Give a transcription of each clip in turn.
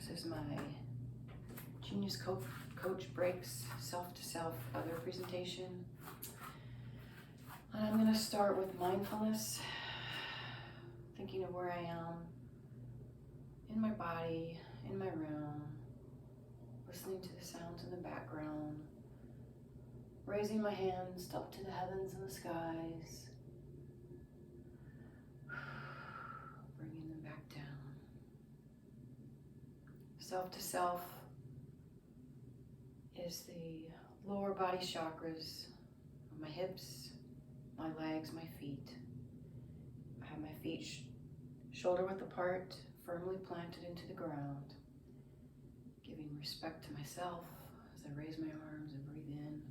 This is my Genius Coach Breaks Self-to-Self other presentation. And I'm going to start with mindfulness, thinking of where I am in my body, in my room, listening to the sounds in the background, raising my hands up to the heavens and the skies, bringing them back down. Self-to-self is the lower body chakras of my hips, my legs, my feet. I have my feet shoulder width apart, firmly planted into the ground, giving respect to myself as I raise my arms and breathe in,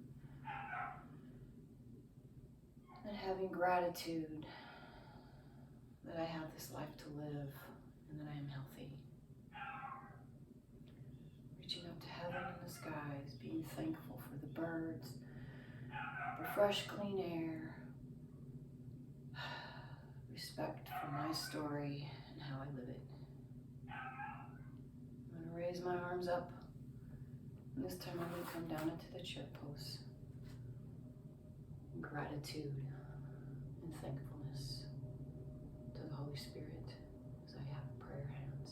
and having gratitude that I have this life to live and that I am healthy. Reaching up to heaven and the skies, being thankful for the birds, for fresh, clean air, respect for my story and how I live it. I'm going to raise my arms up, and this time I'm going to come down into the chair pose. In gratitude and thankfulness to the Holy Spirit as I have prayer hands.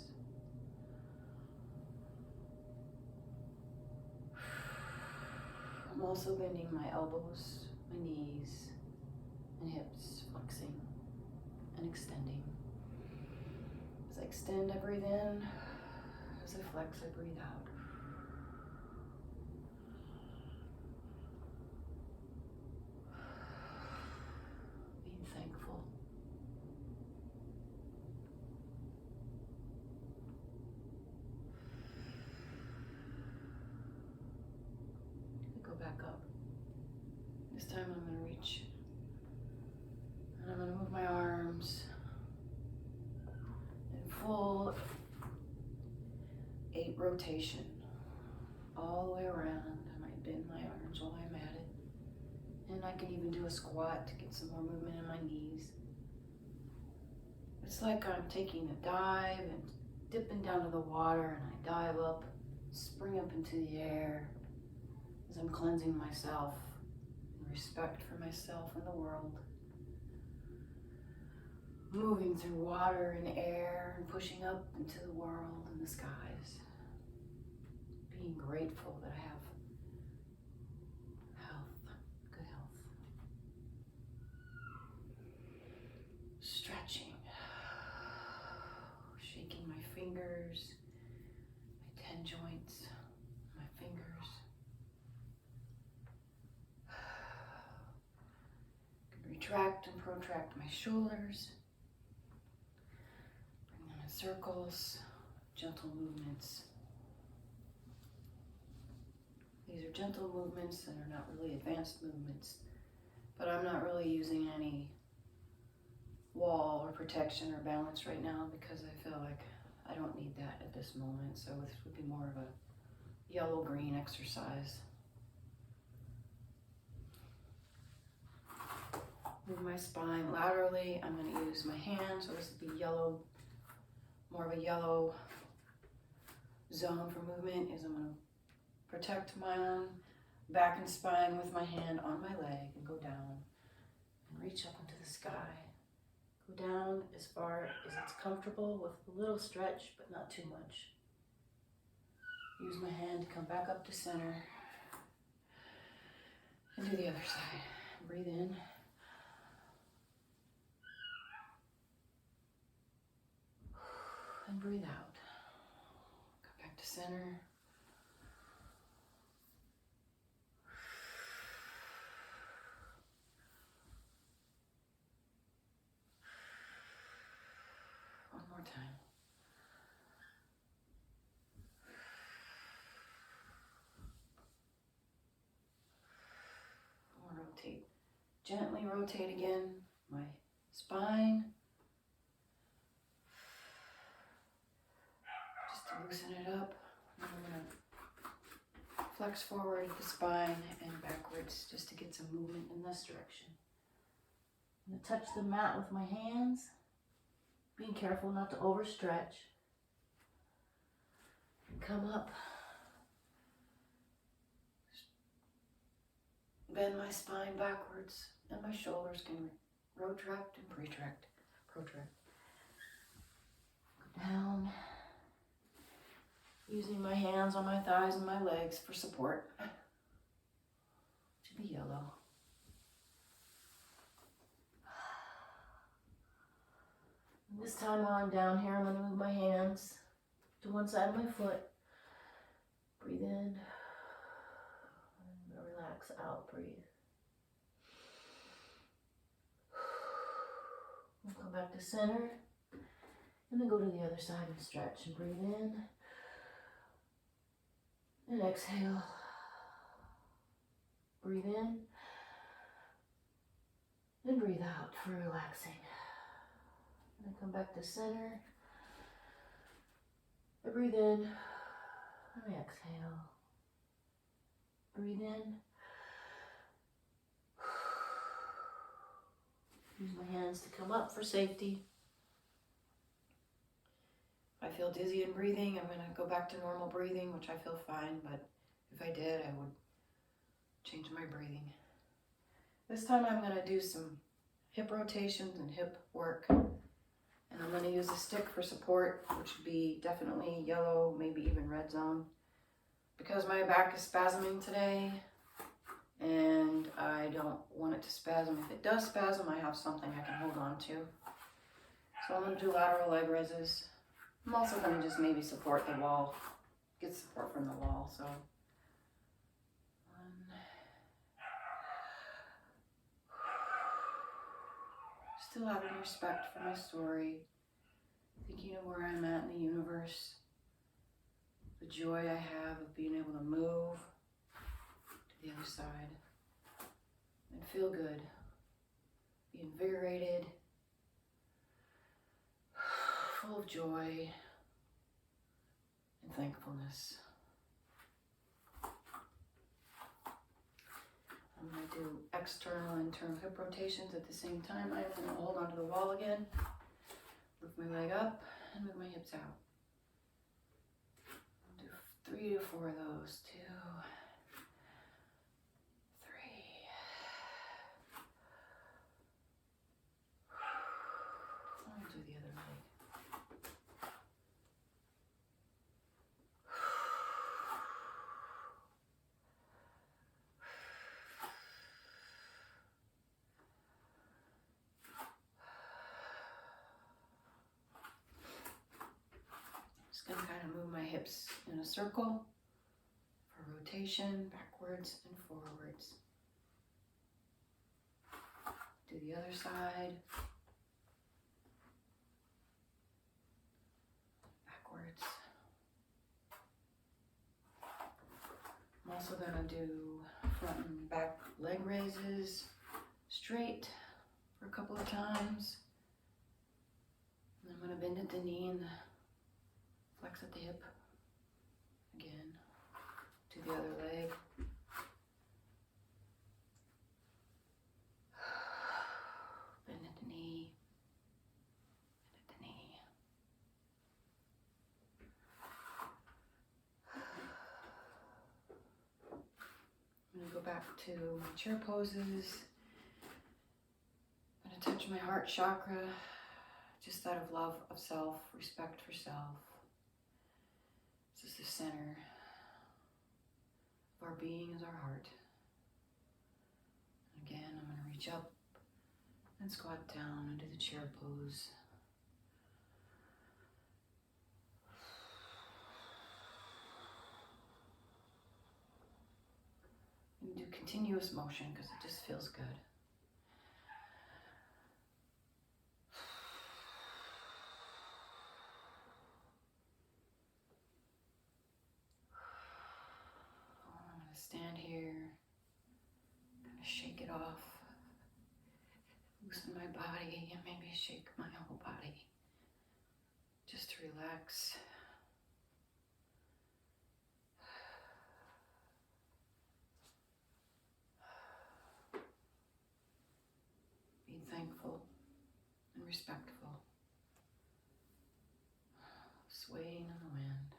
I'm also bending my elbows, my knees, and hips, flexing and extending. As I extend, I breathe in. As I flex, I breathe out. Being thankful. I go back up. This time I'm going to reach. And I'm going to move my arms in full 8 rotation all the way around. I might bend my arms while I'm at it. And I can even do a squat to get some more movement in my knees. It's like I'm taking a dive and dipping down to the water, and I dive up, spring up into the air as I'm cleansing myself in respect for myself and the world. Moving through water and air and pushing up into the world and the skies. Being grateful that I have health, good health. Stretching. Shaking my fingers, my 10 joints, my fingers. Retract and protract my shoulders. Bring them in circles, gentle movements. These are gentle movements that are not really advanced movements, but I'm not really using any wall or protection or balance right now because I feel like I don't need that at this moment. So this would be more of a yellow-green exercise. Move my spine laterally. I'm going to use my hand, so this will be yellow, more of a yellow zone for movement. Is I'm going to protect my own back and spine with my hand on my leg and go down and reach up into the sky. Go down as far as it's comfortable with a little stretch, but not too much. Use my hand to come back up to center and do the other side. Breathe in. And breathe out. Come back to center. One more time. We'll rotate. Gently rotate again. My spine. Loosen it up. And I'm going to flex forward the spine and backwards just to get some movement in this direction. I'm going to touch the mat with my hands, being careful not to overstretch. And come up. Bend my spine backwards, and my shoulders can protract and protract. Go down. Using my hands on my thighs and my legs for support. To the yellow. And this time while I'm down here, I'm going to move my hands to one side of my foot. Breathe in. And relax out. Breathe. We'll come back to center. And then go to the other side and stretch and breathe in. And exhale. Breathe in. And breathe out for relaxing. And then come back to center. And breathe in. And exhale. Breathe in. Use my hands to come up for safety. If I feel dizzy in breathing, I'm going to go back to normal breathing, which I feel fine, but if I did, I would change my breathing. This time I'm going to do some hip rotations and hip work, and I'm going to use a stick for support, which would be definitely yellow, maybe even red zone. Because my back is spasming today, and I don't want it to spasm. If it does spasm, I have something I can hold on to. So I'm going to do lateral leg raises. I'm also going to just maybe support the wall, get support from the wall. So, 1, still having respect for my story, thinking of where I'm at in the universe, the joy I have of being able to move to the other side and feel good, be invigorated, full of joy and thankfulness. I'm going to do external and internal hip rotations at the same time. I'm going to hold onto the wall again, lift my leg up, and move my hips out. I'll do 3 to 4 of those. 2, 3. I'll do the other leg. Just going to kind of move my hips in a circle for rotation, backwards and forwards. Do the other side. Backwards. I'm also going to do front and back leg raises straight for a couple of times. And I'm going to bend at the knee and flex at the hip. Again, to the other leg. Bend at the knee. Bend at the knee. I'm going to go back to my chair poses. I'm going to touch my heart chakra, just out of love of self, respect for self. This is the center of our being, is our heart. And again, I'm going to reach up and squat down into the chair pose. And do continuous motion because it just feels good. Stand here, kind of shake it off, loosen my body, and maybe shake my whole body, just to relax. Be thankful and respectful, swaying in the wind.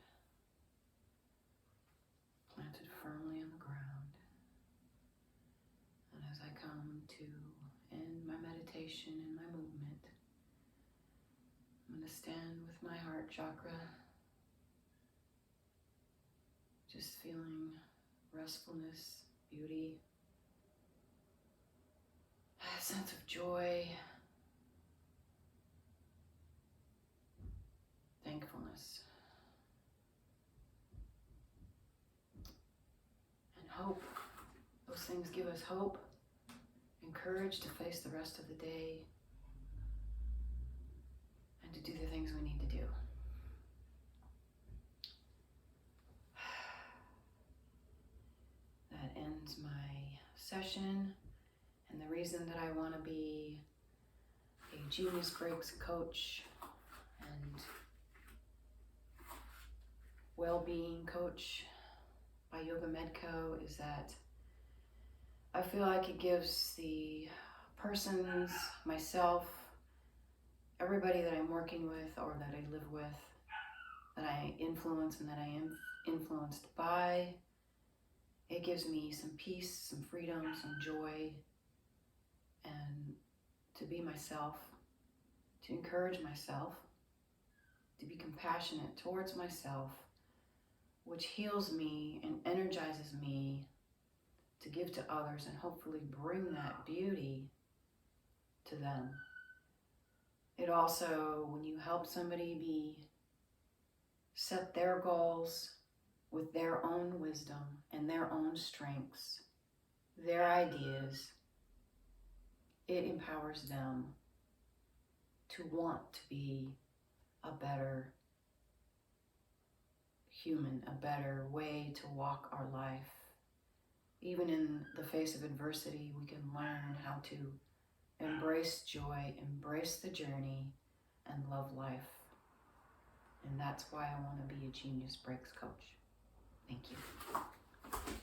heart chakra. Just feeling restfulness, beauty, a sense of joy, thankfulness, and hope. Those things give us hope and courage to face the rest of the day and to do the things we need to do. That ends my session, and the reason that I want to be a Genius Breaks coach and well-being coach by YogaMedCo is that I feel like it gives the persons, myself, everybody that I'm working with or that I live with, that I influence and that I am influenced by, it gives me some peace, some freedom, some joy, and to be myself, to encourage myself, to be compassionate towards myself, which heals me and energizes me to give to others and hopefully bring that beauty to them. It also, when you help somebody set their goals with their own wisdom and their own strengths, their ideas, it empowers them to want to be a better human, a better way to walk our life. Even in the face of adversity, we can learn how to embrace joy, embrace the journey, and love life. And that's why I want to be a Genius Breaks coach. Thank you.